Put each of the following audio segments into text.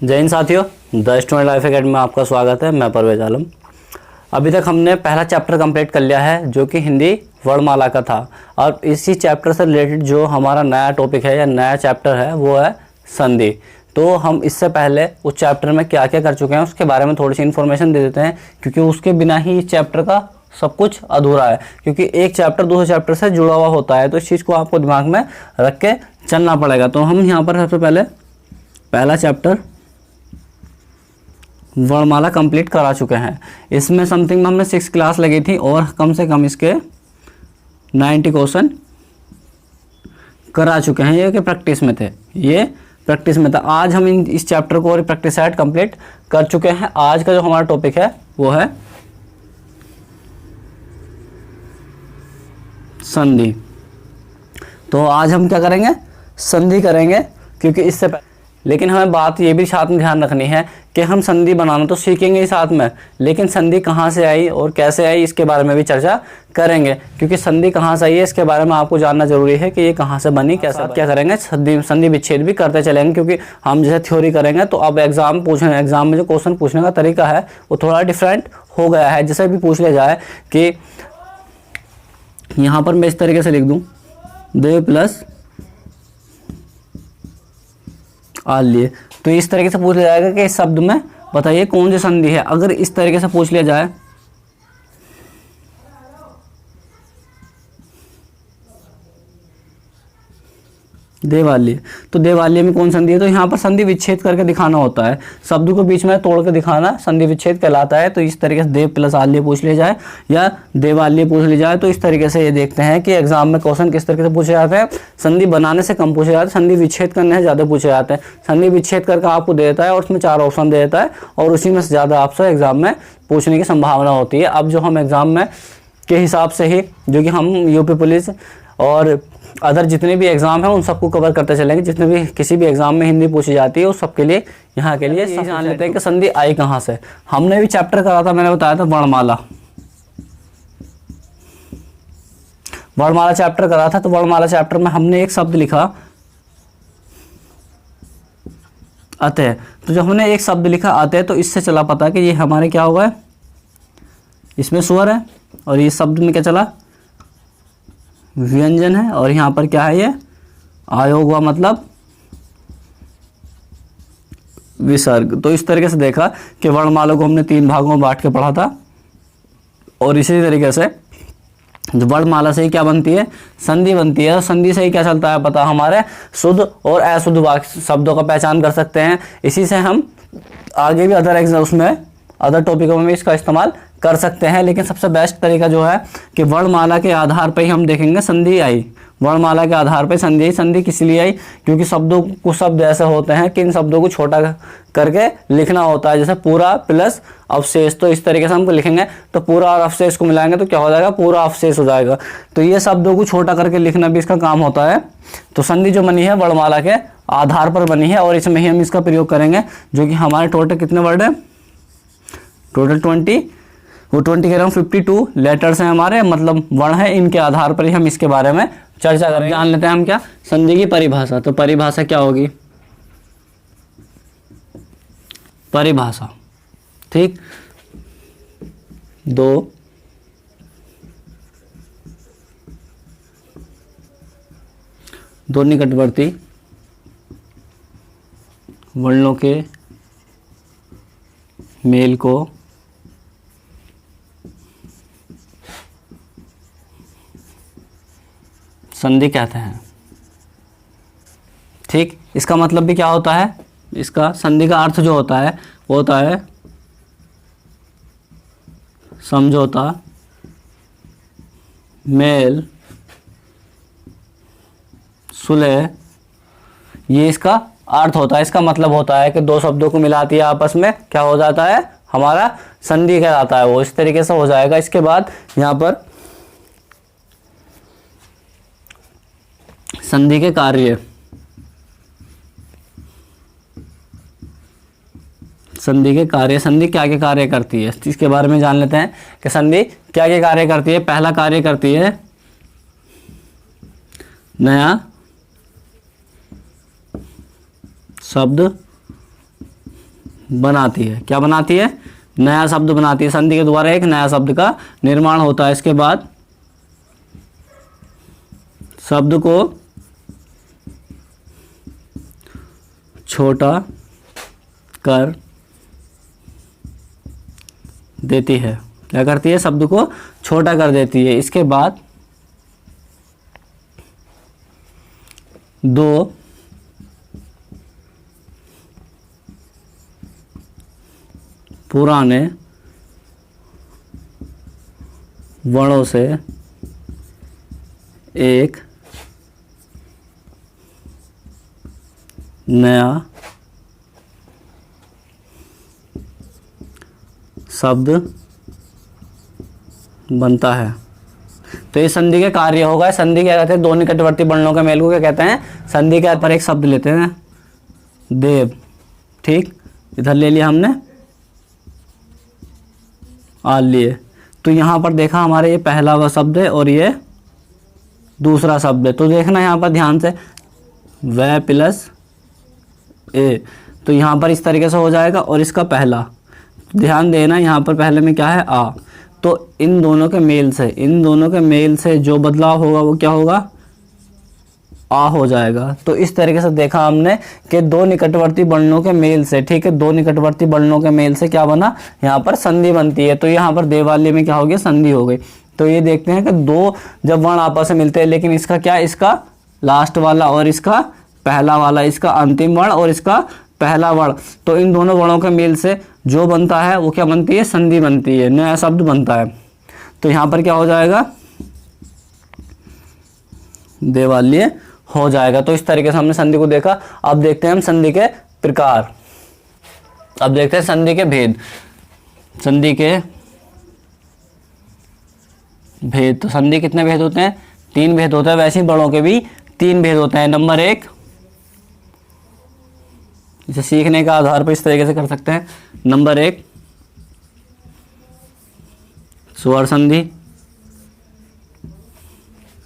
जय हिंद साथियों, the student life academy में आपका स्वागत है। मैं परवेज आलम। अभी तक हमने पहला चैप्टर कंप्लीट कर लिया है जो कि हिंदी वर्णमाला का था। और इसी चैप्टर से रिलेटेड जो हमारा नया टॉपिक है या नया चैप्टर है वो है संधि। तो हम इससे पहले उस चैप्टर में क्या क्या कर चुके हैं उसके बारे में थोड़ी सी इन्फॉर्मेशन दे देते हैं, क्योंकि उसके बिना ही इस चैप्टर का सब कुछ अधूरा है। क्योंकि एक चैप्टर दूसरे चैप्टर से जुड़ा हुआ होता है, तो इस चीज़ को आपको दिमाग में रख के चलना पड़ेगा। तो हम यहाँ पर सबसे पहले पहला चैप्टर वर्णमाला कंप्लीट करा चुके हैं। इसमें समथिंग हमने 6 क्लास लगी थी और कम से कम इसके 90 क्वेश्चन करा चुके हैं। ये कि प्रैक्टिस में थे, ये प्रैक्टिस में था। आज हम इस चैप्टर को और प्रैक्टिस साइड कंप्लीट कर चुके हैं। आज का जो हमारा टॉपिक है वो है संधि। तो आज हम क्या करेंगे, संधि करेंगे। क्योंकि इससे लेकिन हमें बात ये भी साथ में ध्यान रखनी है कि हम संधि बनाना तो सीखेंगे ही साथ में, लेकिन संधि कहाँ से आई और कैसे आई इसके बारे में भी चर्चा करेंगे। क्योंकि संधि कहाँ से आई है इसके बारे में आपको जानना जरूरी है कि ये कहाँ से बनी, कैसे क्या करेंगे। संधि विच्छेद भी करते चलेंगे, क्योंकि हम जैसे थ्योरी करेंगे तो अब एग्जाम में जो क्वेश्चन पूछने का तरीका है वो थोड़ा डिफरेंट हो गया है। जैसे भी पूछ लिया जाए कि यहाँ पर मैं इस तरीके से लिख दूँ देव प्लस आल्य, तो इस तरीके से पूछ लिया जाएगा कि इस शब्द में बताइए कौन सी संधि है। अगर इस तरीके से पूछ लिया जाए देवालय, तो देवालय में कौन संधि है, तो यहाँ पर संधि विच्छेद करके दिखाना होता है। शब्द को बीच में तोड़ के दिखाना संधि विच्छेद कहलाता है। तो इस तरीके से देव प्लस आल्य पूछ लिया जाए या देवालय पूछ लिया जाए, तो इस तरीके से ये देखते हैं कि एग्जाम में क्वेश्चन किस तरीके से पूछे जाते हैं। संधि बनाने से कम पूछे जाते हैं, संधि विच्छेद करने से ज़्यादा पूछे जाते हैं। संधि विच्छेद करके आपको दे देता है और उसमें 4 ऑप्शन दे देता है और उसी में से ज़्यादा आपसे एग्जाम में पूछने की संभावना होती है। अब जो हम एग्जाम में के हिसाब से ही जो कि हम यूपी पुलिस और अदर जितने भी एग्जाम हैं उन सबको कवर करते चलेंगे। जितने भी किसी भी एग्जाम में हिंदी पूछी जाती है उस सबके लिए यहाँ के लिए सब जान लेते हैं कि संधि आई कहाँ से। हमने भी चैप्टर करा था, मैंने बताया था वर्णमाला चैप्टर करा था। तो वर्णमाला चैप्टर में हमने एक शब्द लिखा अतः। तो जब हमने एक शब्द लिखा अतः तो इससे चला पता कि ये हमारे क्या होगा, इसमें स्वर है और ये शब्द में क्या चला व्यंजन है और यहाँ पर क्या है ये आयोग हुआ, मतलब विसर्ग। तो इस तरीके से देखा कि वर्णमाला को हमने 3 भागों में बांट के पढ़ा था। और इसी तरीके से जो वर्णमाला से ही क्या बनती है, संधि बनती है। और संधि से ही क्या चलता है पता, हमारे शुद्ध और अशुद्ध वाक्य शब्दों का पहचान कर सकते हैं। इसी से हम आगे भी अदर टॉपिकों में भी इसका इस्तेमाल कर सकते हैं। लेकिन सबसे बेस्ट तरीका जो है कि वर्णमाला के आधार पर ही हम देखेंगे संधि आई। वर्णमाला के आधार पर संधि आई। संधि किस लिए आई, क्योंकि कुछ शब्द ऐसे होते हैं कि इन शब्दों को छोटा करके लिखना होता है, जैसे पूरा प्लस अवशेष। तो इस तरीके से हम लिखेंगे तो पूरा और अवशेष को मिलाएंगे तो क्या हो जाएगा, पूरा अवशेष हो जाएगा। तो ये शब्दों को छोटा करके लिखना भी इसका काम होता है। तो संधि जो बनी है वर्णमाला के आधार पर बनी है और इसमें ही हम इसका प्रयोग करेंगे। जो कि हमारे टोटल कितने वर्ड है, टोटल 20 कह रहा हूँ 52 लेटर्स हैं हमारे, मतलब वर्ण है। इनके आधार पर ही हम इसके बारे में चर्चा करेंगे। जान लेते हैं हम क्या संधि की परिभाषा। तो परिभाषा क्या होगी, परिभाषा ठीक, दो निकटवर्ती वर्णों के मेल को संधि कहते हैं। ठीक, इसका मतलब भी क्या होता है, इसका संधि का अर्थ जो होता है वो होता है समझौता, मेल, सुलह। ये इसका अर्थ होता है। इसका मतलब होता है कि 2 शब्दों को मिलाती है आपस में, क्या हो जाता है हमारा संधि कहलाता है। वो इस तरीके से हो जाएगा। इसके बाद यहाँ पर संधि के कार्य, संधि के कार्य, संधि क्या क्या कार्य करती है इसके बारे में जान लेते हैं कि संधि क्या क्या कार्य करती है। पहला कार्य करती है नया शब्द बनाती है। क्या बनाती है? नया शब्द बनाती है। संधि के द्वारा एक नया शब्द का निर्माण होता है। इसके बाद शब्द को छोटा कर देती है। क्या करती है? शब्द को छोटा कर देती है। इसके बाद दो पुराने वर्णों से एक नया शब्द बनता है। तो ये संधि के कार्य होगा। संधि क्या कहते हैं? दो निकटवर्ती वर्णों के मेल को क्या कहते हैं? संधि के पर एक शब्द लेते हैं, देव। ठीक, इधर ले लिया हमने, आ लिए। तो यहाँ पर देखा हमारे ये पहला वह शब्द है और ये दूसरा शब्द है। तो देखना यहाँ पर ध्यान से, वह प्लस ए, तो यहाँ पर इस तरीके से हो जाएगा। और इसका पहला ध्यान देना, यहाँ पर पहले में क्या है? आ। तो इन दोनों के मेल से जो बदलाव होगा वो क्या होगा? आ हो जाएगा। तो इस तरीके से देखा हमने कि दो निकटवर्ती वर्णों के मेल से, ठीक है, दो निकटवर्ती वर्णों के मेल से क्या बना? यहाँ पर संधि बनती है। तो यहाँ पर देवालय में क्या हो गया? संधि हो गई। तो ये देखते हैं कि दो जब वर्ण आपस में मिलते हैं, लेकिन इसका क्या? इसका लास्ट वाला और इसका पहला वाला, इसका अंतिम वर्ण और इसका पहला वर्ण, तो इन दोनों वर्णों के मेल से जो बनता है वो क्या बनती है? संधि बनती है, नया शब्द बनता है। तो यहाँ पर क्या हो जाएगा? देवालय हो जाएगा। तो इस तरीके से हमने संधि को देखा। अब देखते हैं हम संधि के प्रकार। अब देखते हैं संधि के भेद। संधि के भेद, तो संधि कितने भेद होते हैं? 3 भेद होते हैं। वैसे ही बड़ों के भी 3 भेद होते हैं। नंबर 1, इसे सीखने का आधार पर इस तरीके से कर सकते हैं। नंबर 1 स्वर संधि।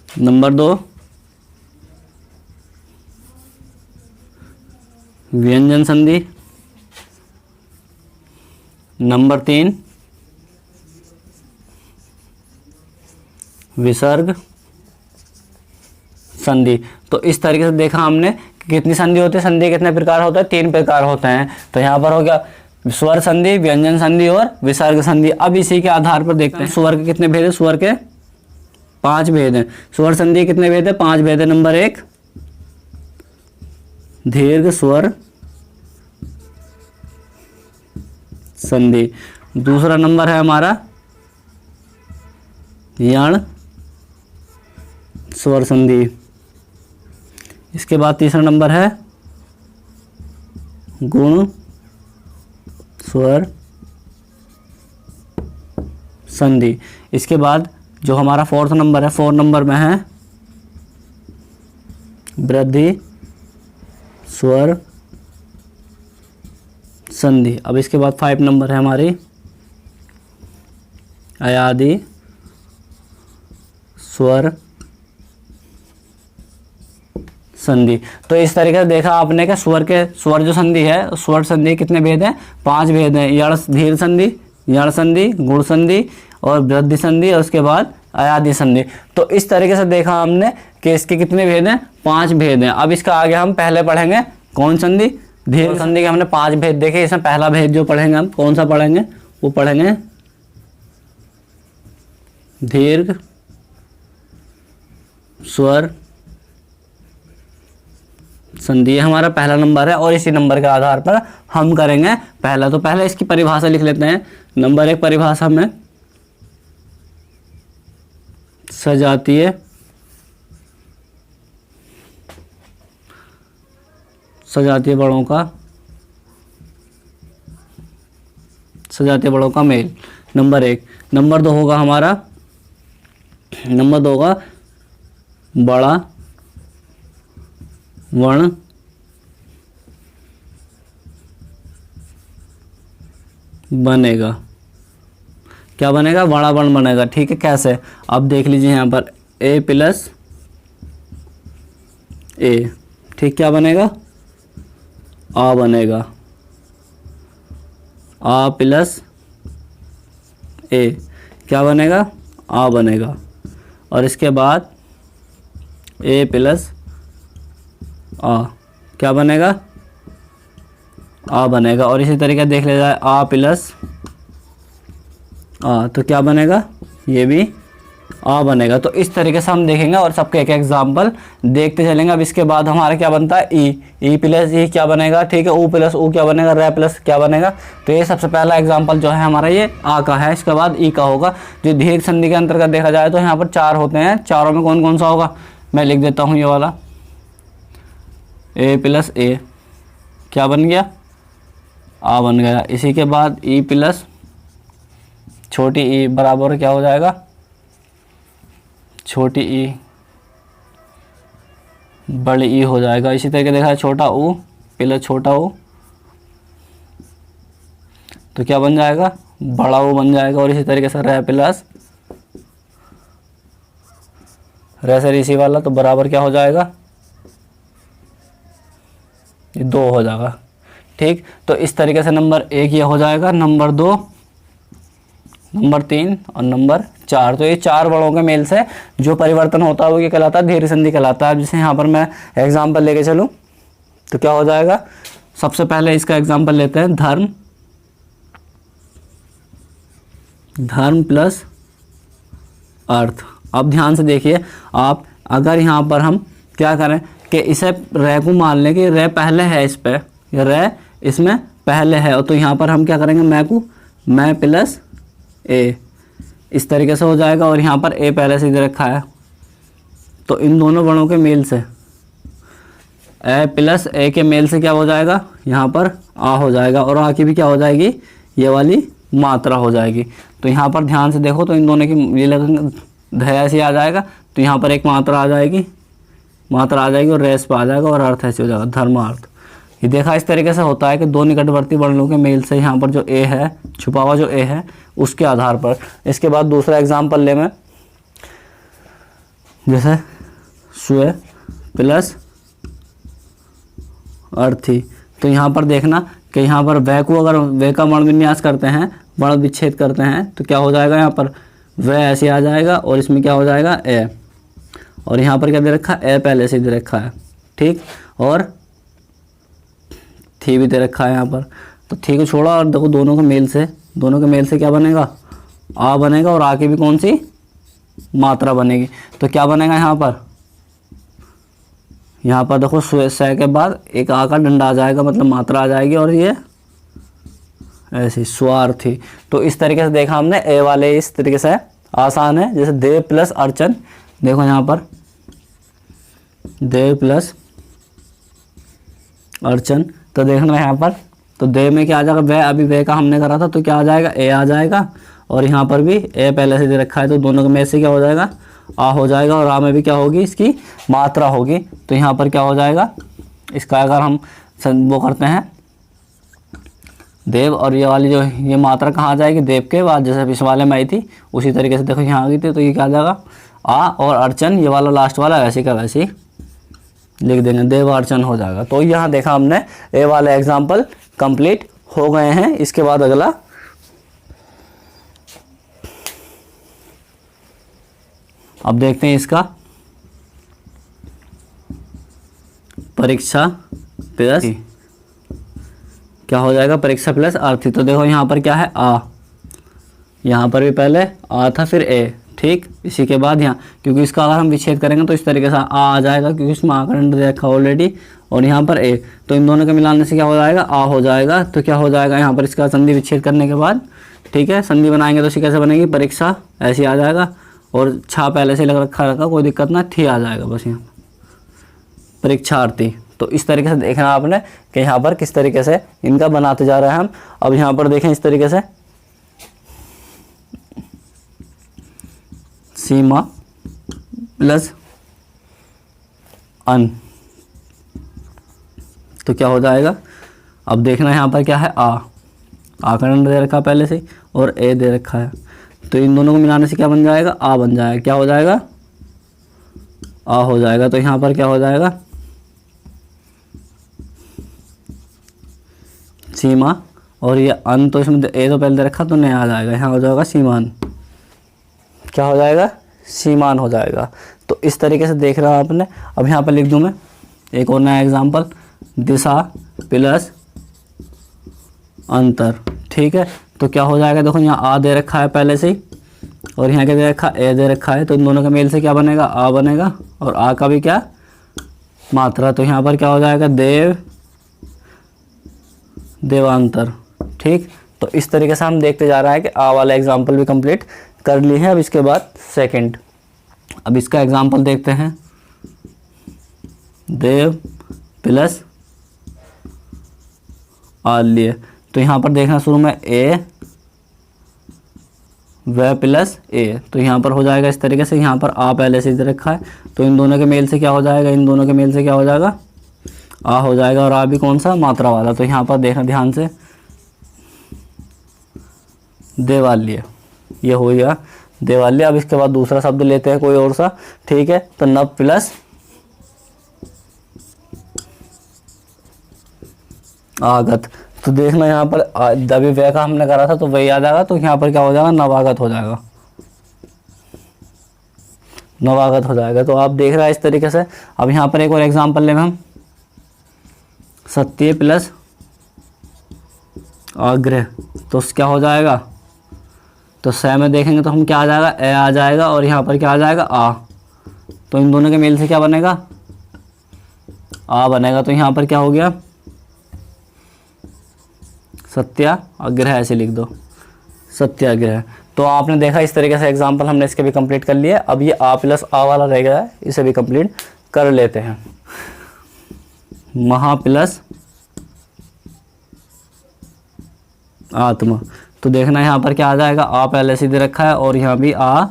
नंबर 2 व्यंजन संधि। नंबर 3 विसर्ग संधि। तो इस तरीके से देखा हमने कि कितनी संधि होती है, संधि कितने प्रकार होते हैं? 3 प्रकार होते हैं। तो यहाँ पर हो गया स्वर संधि, व्यंजन संधि और विसर्ग संधि। अब इसी के आधार पर देखते हैं स्वर के कितने भेद है। स्वर के 5 भेद हैं। स्वर संधि कितने भेद है? 5 भेद है। नंबर 1 दीर्घ स्वर संधि। दूसरा नंबर है हमारा यण स्वर संधि। इसके बाद तीसरा नंबर है गुण स्वर संधि। इसके बाद जो हमारा 4th नंबर है, 4 नंबर में है वृद्धि स्वर संधि। अब इसके बाद 5 नंबर है हमारी अयादि स्वर संधि। तो इस तरीके से देखा आपने कि स्वर जो संधि है, स्वर संधि कितने भेद हैं? 5 भेद हैं। यण धीर संधि, यण संधि, गुण संधि और वृद्धि संधि और उसके बाद अयादि संधि। तो इस तरीके से देखा हमने कि इसके कितने भेद हैं? 5 भेद हैं। अब इसका आगे हम पहले पढ़ेंगे कौन संधि? दीर्घ संधि के हमने 5 भेद देखे। इसमें पहला भेद जो पढ़ेंगे हम कौन सा पढ़ेंगे? वो पढ़ेंगे दीर्घ स्वर संधि। हमारा पहला नंबर है और इसी नंबर के आधार पर हम करेंगे पहला। तो पहले इसकी परिभाषा लिख लेते हैं। नंबर 1 परिभाषा में सजातीय बड़ों का मेल। नंबर 1। नंबर 2 होगा हमारा, नंबर 2 होगा बड़ा वर्ण बनेगा। क्या बनेगा? बड़ा वर्ण बनेगा। ठीक है, कैसे? अब देख लीजिए यहाँ पर a प्लस ए। ठीक, क्या बनेगा? आ बनेगा। आ प्लस ए क्या बनेगा, आ बनेगा। और इसके बाद ए प्लस आ क्या बनेगा, आ बनेगा। और इसी तरीके देख लिया जाए आ प्लस आ तो क्या बनेगा, ये भी आ बनेगा। तो इस तरीके से हम देखेंगे और सबके एक एग्जाम्पल देखते चलेंगे। अब इसके बाद हमारा क्या बनता है, ई प्लस ई क्या बनेगा, ठीक है, ऊ प्लस ऊ क्या बनेगा, रे प्लस क्या बनेगा। तो ये सबसे पहला एग्जाम्पल जो है हमारा ये आ का है। इसके बाद ई का होगा। जो दीर्घ संधि के अंतर्गत देखा जाए तो यहाँ पर 4 होते हैं, चारों में कौन कौन सा होगा, मैं लिख देता हूँ ये वाला, ए प्लस ए क्या बन गया, आ बन गया। इसी के बाद ई प्लस छोटी ई बराबर क्या हो जाएगा, छोटी ई बड़ी ई हो जाएगा। इसी तरीके देखा है छोटा ऊ प्लस छोटा ऊ तो क्या बन जाएगा, बड़ा ऊ बन जाएगा। और इसी तरीके से रे प्लस रे से इसी वाला तो बराबर क्या हो जाएगा, ये 2 हो जाएगा, ठीक। तो इस तरीके से नंबर 1 ये हो जाएगा, नंबर 2, नंबर 3 और नंबर 4। तो ये 4 वर्णों के मेल से जो परिवर्तन होता है वो ये कहलाता है दीर्घ संधि कहलाता है। अब जैसे यहाँ पर मैं एग्जाम्पल लेके चलूँ तो क्या हो जाएगा, सबसे पहले इसका एग्जाम्पल लेते हैं, धर्म, धर्म प्लस अर्थ। अब ध्यान से देखिए आप, अगर यहाँ पर हम क्या करें कि इसे रे को मान लें कि रे पहले है इस पर, रे इसमें पहले है, तो यहाँ पर हम क्या करेंगे, मैं को मैं प्लस ए इस तरीके से हो जाएगा। और यहाँ पर ए पहले से इधर रखा है, तो इन दोनों वर्णों के मेल से ए प्लस ए के मेल से क्या हो जाएगा, यहाँ पर आ हो जाएगा। और आ की भी क्या हो जाएगी, ये वाली मात्रा हो जाएगी। तो यहाँ पर ध्यान से देखो तो इन दोनों की ये लगेंगे ऐसे आ जाएगा, तो यहाँ पर एक मात्रा आ जाएगी, मात्रा आ जाएगी और रेस पे आ जाएगा और अर्थ ऐसे हो जाएगा, धर्मार्थ। ये देखा इस तरीके से होता है कि दो निकटवर्ती वर्णों के मेल से यहाँ पर जो ए है, छुपा हुआ जो ए है उसके आधार पर। इसके बाद दूसरा एग्जाम्पल ले मैं, जैसे स्वे प्लस अर्थी। तो यहाँ पर देखना कि यहाँ पर वह को अगर वह का वर्ण विन्यास करते हैं, वर्ण विच्छेद करते हैं तो क्या हो जाएगा, यहाँ पर वह ऐसे आ जाएगा और इसमें क्या हो जाएगा ए। और यहाँ पर क्या दे रखा है, ए पहले से दे रखा है, ठीक। और थी भी दे रखा है यहाँ पर, तो थी को छोड़ा और देखो दोनों के मेल से क्या बनेगा, आ बनेगा। और आ की भी कौन सी मात्रा बनेगी, तो क्या बनेगा यहाँ पर देखो से के बाद एक आ का डंडा आ जाएगा, मतलब मात्रा आ जाएगी और ये ऐसी स्वार्थी। तो इस तरीके से देखा हमने ए वाले, इस तरीके से आसान है। जैसे देव प्लस अर्चन, देखो यहाँ पर देव प्लस अर्चन, तो देखना यहाँ पर, तो देव में क्या आ जाएगा, वह अभी वह का हमने करा था तो क्या आ जाएगा, ए आ जाएगा। और यहाँ पर भी ए पहले से दे रखा है तो दोनों में से क्या हो जाएगा, आ हो जाएगा। और आ में भी क्या होगी, इसकी मात्रा होगी। तो यहाँ पर क्या हो जाएगा, इसका अगर हम वो करते हैं देव, और ये वाली जो ये मात्रा कहाँ आ जाएगी, देव के बाद, जैसे इस वाले में आई थी उसी तरीके से देखो यहाँ आ गई थी, तो ये क्या आ जाएगा आ। और अर्चन ये वाला लास्ट वाला वैसे का वैसे लिख देंगे, देव अर्चन हो जाएगा। तो यहाँ देखा हमने ए वाले एग्जाम्पल कंप्लीट हो गए हैं। इसके बाद अगला अब देखते हैं इसका परीक्षा प्लस क्या हो जाएगा, परीक्षा प्लस अर्थी। तो देखो यहाँ पर क्या है, आ, यहाँ पर भी पहले आ था फिर ए, ठीक। इसी के बाद यहाँ, क्योंकि इसका अगर हम विच्छेद करेंगे तो इस तरीके से आ जाएगा, क्योंकि इसमें आ का डंडा देखा ऑलरेडी। और यहाँ पर ए, तो इन दोनों के मिलाने से क्या हो जाएगा, आ हो जाएगा। तो क्या हो जाएगा यहाँ पर, इसका संधि विच्छेद करने के बाद, ठीक है, संधि बनाएंगे तो इसी कैसे बनेगी, परीक्षा ऐसी आ जाएगा। और छा पहले से लग रखा कोई दिक्कत ना, थी आ जाएगा बस यहाँ परीक्षार्थी। तो इस तरीके से देखना आपने कि यहाँ पर किस तरीके से इनका बनाते जा रहे हैं हम। अब यहाँ पर देखें इस तरीके से सीमा प्लस अन, तो क्या हो जाएगा। अब देखना यहाँ पर क्या है, आ का डंडा दे रखा पहले से और ए दे रखा है, तो इन दोनों को मिलाने से क्या बन जाएगा, आ बन जाएगा। क्या हो जाएगा, आ हो जाएगा। तो यहाँ पर क्या हो जाएगा, सीमा और ये अन तो इसमें ए तो पहले दे रखा तो नहीं आ जाएगा, यहाँ हो जाएगा सीमान। क्या हो जाएगा? सीमान हो जाएगा। तो इस तरीके से देख रहा आपने। अब यहाँ पर लिख दूँ मैं एक और नया एग्जाम्पल, दिशा प्लस अंतर। ठीक है, तो क्या हो जाएगा? देखो यहाँ आ दे रखा है पहले से ही, और यहाँ क्या दे रखा है? ए दे रखा है। तो इन दोनों का मेल से क्या बनेगा? आ बनेगा, और आ का भी क्या? मात्रा। तो यहाँ पर क्या हो जाएगा? देव देवांतर। ठीक, तो इस तरीके से हम देखते जा रहा है कि आ वाला एग्जाम्पल भी कंप्लीट कर ली है। अब इसके बाद सेकंड, अब इसका एग्जाम्पल देखते हैं। देव प्लस आल्य। तो यहाँ पर देखना शुरू में ए व प्लस ए, तो यहाँ पर हो जाएगा इस तरीके से। यहाँ पर आ पहले से इधर रखा है, तो इन दोनों के मेल से क्या हो जाएगा? इन दोनों के मेल से क्या हो जाएगा? आ हो जाएगा, और आ भी कौन सा? मात्रा वाला। तो यहाँ पर देखना ध्यान से, देवाल्य, ये हो गया देवाल्य। अब इसके बाद दूसरा शब्द लेते हैं कोई और सा। ठीक है, तो नव प्लस आगत। तो देखना यहाँ पर अभी वह का हमने करा था तो वही याद आएगा, तो यहाँ पर क्या हो जाएगा? नवागत हो जाएगा, नवागत हो जाएगा। तो आप देख रहे हैं इस तरीके से। अब यहाँ पर एक और एग्जांपल लें हम, सत्य प्लस आग्रह। तो क्या हो जाएगा? तो स में देखेंगे तो हम क्या आ जाएगा? ए आ जाएगा, और यहाँ पर क्या आ जाएगा? आ। तो इन दोनों के मेल से क्या बनेगा? आ बनेगा। तो यहाँ पर क्या हो गया? सत्याग्रह, ऐसे लिख दो, सत्याग्रह। तो आपने देखा इस तरीके से एग्जाम्पल हमने इसके भी कंप्लीट कर लिए। अब ये आ प्लस आ वाला रह गया है, इसे भी कंप्लीट कर लेते हैं। महा प्लस आत्मा। तो देखना यहाँ पर क्या आ जाएगा? आ पहले सीधे रखा है, और यहाँ भी आ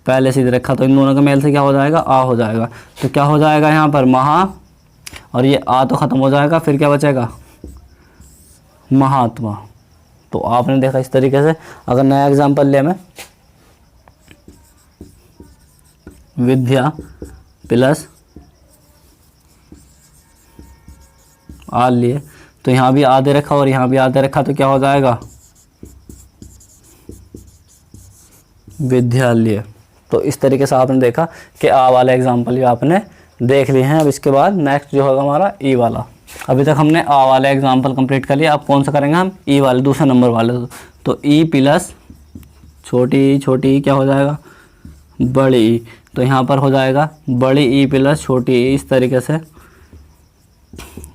पहले सीधे रखा, तो इन दोनों के मेल से क्या हो जाएगा? आ हो जाएगा। तो क्या हो जाएगा यहाँ पर? महा, और ये आ तो ख़त्म हो जाएगा, फिर क्या बचेगा? महात्मा। तो आपने देखा इस तरीके से। अगर नया एग्जांपल ले मैं, विद्या प्लस आल्य। तो यहाँ भी आधे रखा और यहाँ भी आधे रखा, तो क्या हो जाएगा? विद्यालय। तो इस तरीके से आपने देखा कि आ वाले एग्जाम्पल भी आपने देख लिए हैं। अब इसके बाद नेक्स्ट जो होगा हमारा ई वाला। अभी तक हमने आ वाले एग्जाम्पल कंप्लीट कर लिया। अब कौन सा करेंगे हम? ई वाले, दूसरे नंबर वाले। तो ई प्लस छोटी ई क्या हो जाएगा? बड़ी ई। तो यहाँ पर हो जाएगा बड़ी ई प्लस छोटी ई, इस तरीके से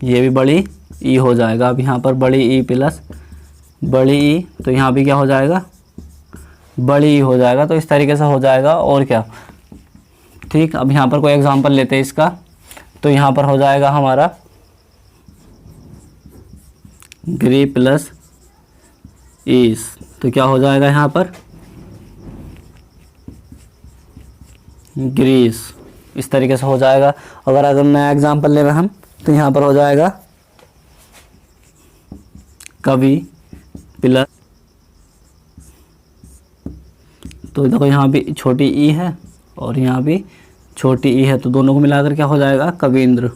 ये भी बड़ी ई हो जाएगा। अब यहाँ पर बड़ी ई प्लस बड़ी ई, तो यहाँ भी क्या हो जाएगा? बड़ी ई हो जाएगा। तो इस तरीके से हो जाएगा, और क्या। ठीक, अब यहाँ पर कोई एग्जांपल लेते हैं इसका। तो यहाँ पर हो जाएगा हमारा ग्री प्लस ईस। तो क्या हो जाएगा यहाँ पर? ग्रीस, इस तरीके से हो जाएगा। अगर नया एग्जांपल ले रहे हम, तो यहाँ पर हो जाएगा कवि प्लस, तो देखो यहाँ भी छोटी ई है और यहाँ भी छोटी ई है, तो दोनों को मिलाकर क्या हो जाएगा? कविंद्र।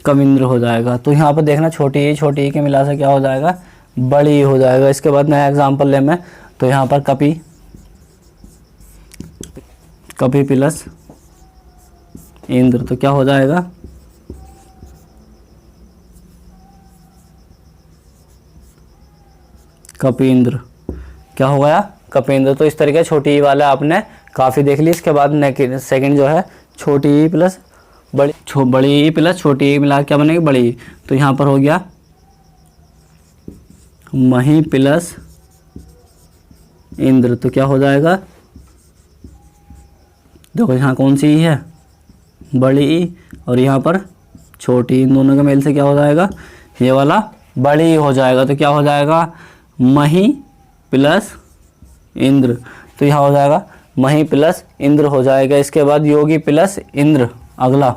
कविंद्र हो जाएगा। तो यहाँ पर देखना छोटी ई के मिला से क्या हो जाएगा? बड़ी हो जाएगा। इसके बाद नया एग्जांपल ले मैं, तो यहाँ पर कपि प्लस इंद्र, तो क्या हो जाएगा? कपींद्र। क्या हो गया? कपींद्र। तो इस तरीके छोटी ई वाला आपने काफ़ी देख ली। इसके बाद सेकंड जो है छोटी ई प्लस बड़ी ई प्लस छोटी ई मिला क्या बनेगी? बड़ी ई। तो यहाँ पर हो गया मही प्लस इंद्र, तो क्या हो जाएगा? देखो यहाँ कौन सी ई है? बड़ी ई, और यहाँ पर छोटी। इन दोनों के मेल से क्या हो जाएगा? ये वाला बड़ी ई हो जाएगा। तो क्या हो जाएगा? मही प्लस इंद्र। तो यहाँ हो जाएगा मही प्लस इंद्र हो जाएगा। इसके बाद योगी प्लस इंद्र, अगला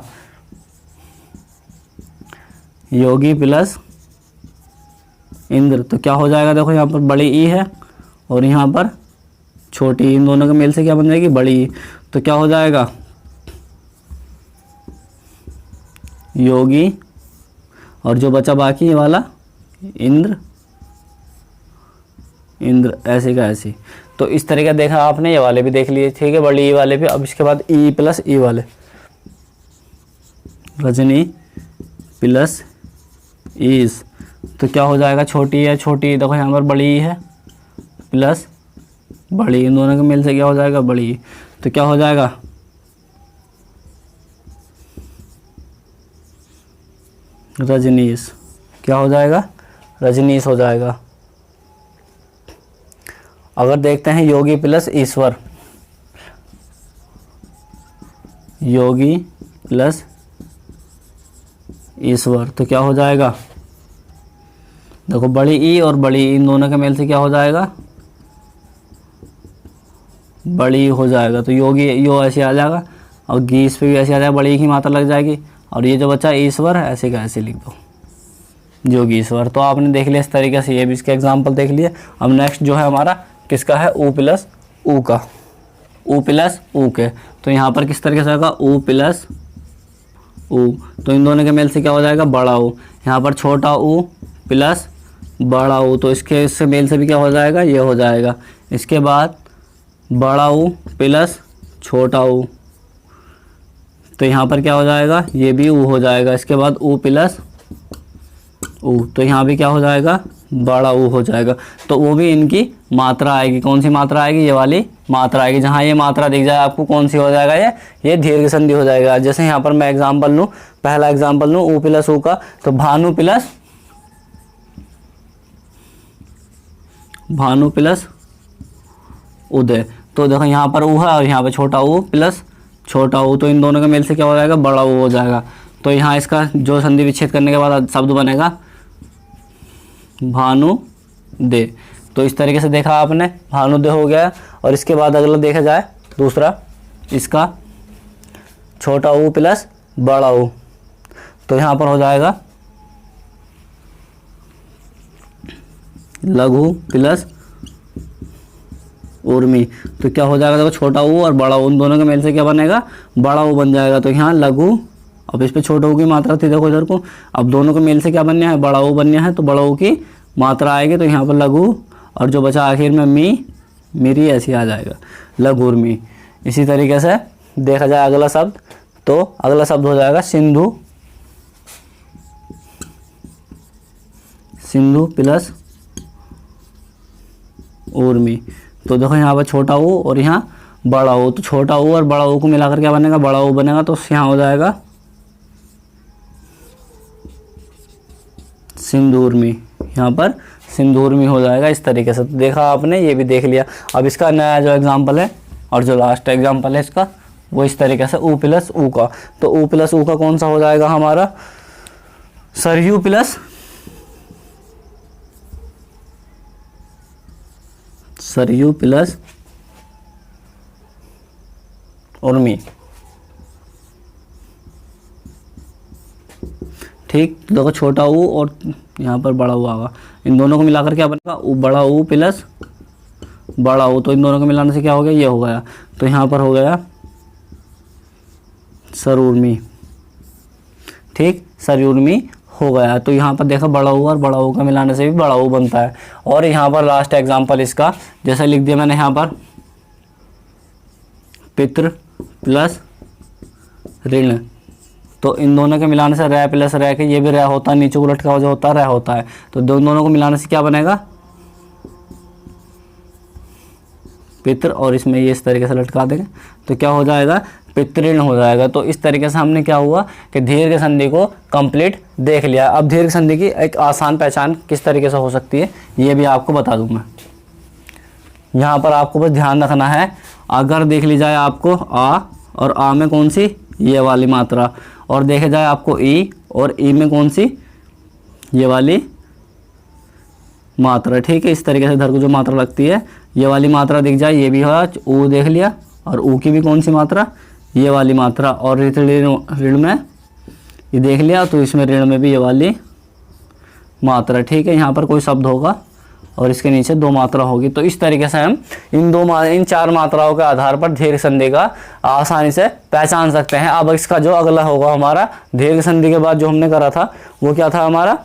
योगी प्लस इंद्र, तो क्या हो जाएगा? देखो यहाँ पर बड़ी ई है और यहाँ पर छोटी, इन दोनों के मेल से क्या बन जाएगी? बड़ी ई। तो क्या हो जाएगा? योगी, और जो बचा बाकी ये वाला इंद्र, इंद्र ऐसे का ऐसे। तो इस तरीके देखा आपने, ये वाले भी देख लिए, ठीक है, बड़ी ई वाले भी। अब इसके बाद ई प्लस ई वाले, रजनी प्लस ईस, तो क्या हो जाएगा, छोटी है छोटी, देखो यहाँ पर बड़ी ई है प्लस बड़ी, इन दोनों के मेल से क्या हो जाएगा, बड़ी ई। तो क्या हो जाएगा, रजनीश, क्या हो जाएगा, रजनीश हो जाएगा। अगर देखते हैं योगी प्लस ईश्वर, योगी प्लस ईश्वर, तो क्या हो जाएगा, देखो बड़ी ई और बड़ी ई, इन दोनों के मेल से क्या हो जाएगा, बड़ी हो जाएगा। तो योगी यो ऐसे आ जाएगा, और गीस पे भी ऐसे आ जाएगा, बड़ी की मात्रा लग जाएगी। और ये जो बच्चा ईश्वर ऐसे का ऐसे लिख दो, योगीश्वर। तो आपने देख लिया इस तरीके से, ये भी इसके एग्जाम्पल देख लिए। अब नेक्स्ट जो है हमारा किसका है, ऊ प्लस ऊ का, ऊ प्लस ऊ के। तो यहाँ पर किस तरीके से होगा, ऊ प्लस ऊ, तो इन दोनों के मेल से क्या हो जाएगा, बड़ा ऊ। यहाँ पर छोटा ऊ प्लस बड़ा ऊ, तो इसके मेल से भी क्या हो जाएगा, ये हो जाएगा। इसके बाद बड़ा ऊ प्लस छोटा ऊ, तो यहाँ पर क्या हो जाएगा, ये भी ऊ हो जाएगा। इसके बाद ऊ प्लस ऊ, तो यहाँ भी क्या हो जाएगा, बड़ा ऊ हो जाएगा। तो वो भी इनकी मात्रा आएगी, कौन सी मात्रा आएगी, ये वाली मात्रा आएगी। जहाँ ये मात्रा दिख जाए आपको, कौन सी हो जाएगा, ये दीर्घ संधि हो जाएगा। जैसे यहाँ पर मैं एग्जांपल लूँ, पहला एग्जांपल लूँ ऊ प्लस ऊ का, तो भानु प्लस उदय। तो देखो यहाँ पर ऊ है और यहाँ पर छोटा ऊ प्लस छोटा ऊ, तो इन दोनों के मेल से क्या हो जाएगा, बड़ा ऊ हो जाएगा। तो यहाँ इसका जो संधि विच्छेद करने के बाद शब्द बनेगा भानु दे। तो इस तरीके से देखा आपने, भानु दे हो गया। और इसके बाद अगला देखा जाए दूसरा, इसका छोटा ऊ प्लस बड़ा ऊ, तो यहाँ पर हो जाएगा लघु प्लस उर्मी। तो क्या हो जाएगा, देखो छोटा ऊ और बड़ा ऊ, उन दोनों के मेल से क्या बनेगा, बड़ा ऊ बन जाएगा। तो यहाँ लघु, अब इस पे छोटा ऊ की मात्रा थी, देखो इधर को, अब दोनों के मेल से क्या बनना है, बड़ा ऊ बनना है। तो बड़ा ऊ की मात्रा आएगी, तो यहाँ पर लघु, और जो बचा आखिर में मी, मेरी ऐसी आ जाएगा, लघु उर्मी। इसी तरीके से देखा जाए अगला शब्द, तो अगला शब्द हो जाएगा सिंधु, सिंधु प्लस उर्मी। तो देखो यहाँ पर छोटा ऊ और यहाँ बड़ा ऊ, तो छोटा ऊ और बड़ा ऊ को मिलाकर क्या बनेगा, बड़ा ऊ बनेगा। तो यहाँ हो जाएगा सिंदूरमी, यहाँ पर सिंदूरमी हो जाएगा। इस तरीके से तो देखा आपने, ये भी देख लिया। अब इसका नया जो एग्जाम्पल है और जो लास्ट एग्जाम्पल है इसका, वो इस तरीके से ऊ प्लस ऊ का। तो ऊ प्लस ऊ का कौन सा हो जाएगा हमारा, सरयू प्लस सरयू प्लस उर्मी। ठीक, देखो छोटा ऊ और यहाँ पर बड़ा ऊ आगा, इन दोनों को मिलाकर क्या बनेगा, ऊ बड़ा ऊ प्लस बड़ा ऊ। तो इन दोनों को मिलाने से क्या हो गया, ये हो गया। तो यहाँ पर हो गया सरूर्मी। ठीक, सरूर्मी हो गया। तो यहाँ पर देखा बड़ा ऊ और बड़ा ऊ का मिलाने से भी बड़ा ऊ बनता है। और यहाँ पर लास्ट एग्जांपल इसका जैसे लिख दिया मैंने यहाँ पर, पितृ प्लस ऋण। तो इन दोनों के मिलाने से रह प्लस रह के, ये भी रह होता है, नीचे उलट का जो होता है रह होता है। तो दोनों को मिलाने से क्या बनेगा, पितृ, और इसमें ये इस तरीके से लटका देंगे तो क्या हो जाएगा, पितृण हो जाएगा। तो इस तरीके से हमने क्या हुआ कि दीर्घ संधि को कंप्लीट देख लिया। अब दीर्घ संधि की एक आसान पहचान किस तरीके से हो सकती है ये भी आपको बता दूंगा। यहाँ पर आपको बस ध्यान रखना है, अगर देख ली जाए आपको आ, और आ में कौन सी, ये वाली मात्रा, और देखे जाए आपको ई, और ई में कौन सी, ये वाली मात्रा। ठीक है, इस तरीके से इधर को जो मात्रा लगती है ये वाली मात्रा दिख जाए, ये भी हो, ऊ देख लिया, और ऊ की भी कौन सी मात्रा, ये वाली मात्रा, और ऋण में ये देख लिया, तो इसमें ऋण में भी ये वाली मात्रा। ठीक है, यहाँ पर कोई शब्द होगा और इसके नीचे 2 मात्रा होगी। तो इस तरीके से हम इन 4 मात्राओं के आधार पर दीर्घ संधि का आसानी से पहचान सकते हैं। अब इसका जो अगला होगा हमारा दीर्घ संधि के बाद जो हमने करा था वो क्या था हमारा,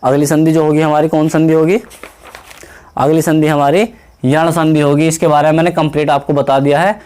अगली संधि जो होगी हमारी कौन संधि होगी, अगली संधि हमारी यण संधि होगी। इसके बारे में मैंने कंप्लीट आपको बता दिया है।